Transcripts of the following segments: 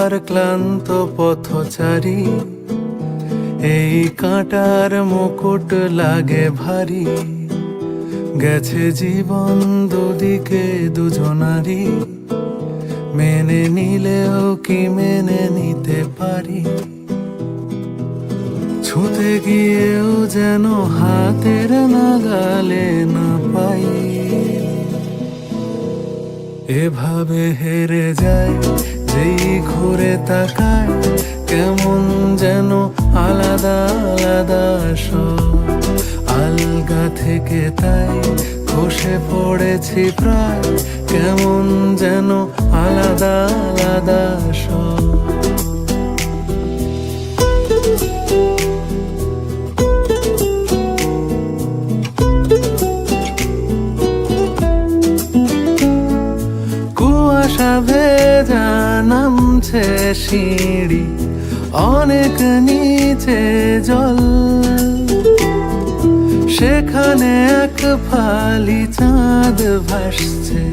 এবার ক্লান্ত পথচারী, এই কাঁটার মুকুট লাগে ভারী। গেছে জীবন দুদিকে দুজনারই, মেনে নিলেও কি মেনে নিতে পারি? ছুঁতে গিয়েও যেন হাতের নাগালে না পাই। এভাবে হেরে যায় যেই ঘুরে তাকায়, কেমন যেন আলাদা আলাদা সব। আলগা থেকে তাই খসে পড়েছি প্রায়, কেমন যেন আলাদা আলাদা সব। কুয়াশা ভেজা নামছে সিঁড়ি, অনেক নিচে জল। সেখানে এক ফালি চাঁদ ভাসছে,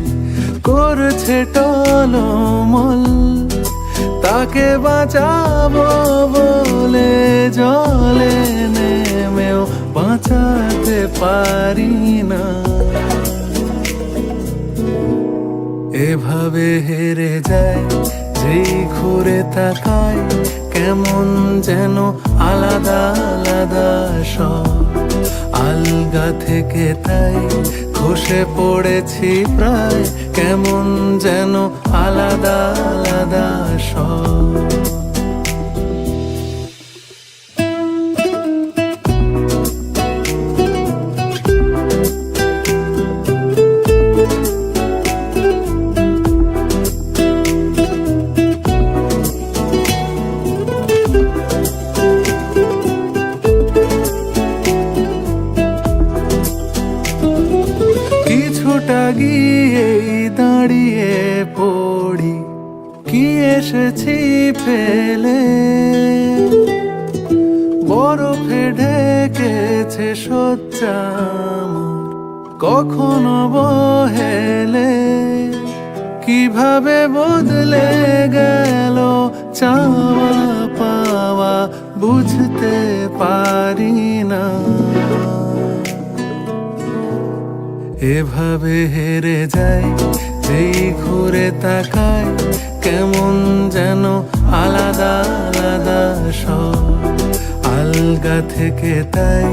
করছে টলমল। তাকে বাঁচাবো বলে জলে নেমেও বাঁচাতে পারি না। এভাবে হেরে যায় যেই ঘুরে তাকায়, কেমন যেন আলাদা আলাদা সব। আলগা থেকে তাই খসে পড়েছি প্রায়, কেমন যেন আলাদা আলাদা সব। কিছুটা গিয়েই দাঁড়িয়ে পড়ি, কি এসেছি ফেলে। বরফে ঢেকেছে শয্যা আমার, কখনো বহেলে। কিভাবে বদলে গেল চাওয়া পাওয়া, বুঝতে পারি না। এভাবে হেরে যায় যেই ঘুরে তাকায়, কেমন যেন আলাদা আলাদা সব। আলগা থেকে তাই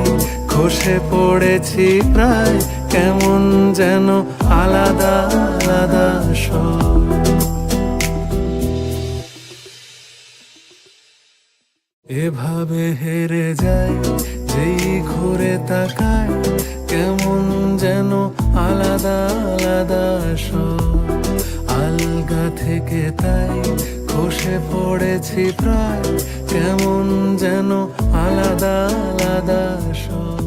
খসে পড়েছি প্রায়, কেমন যেন আলাদা আলাদা সব। এভাবে হেরে যায় যেই ঘুরে তাকায়, কেমন যেন আলাদা আলাদা সব। আলগা থেকে তাই খসে পড়েছি প্রায়, কেমন যেন আলাদা আলাদা সব।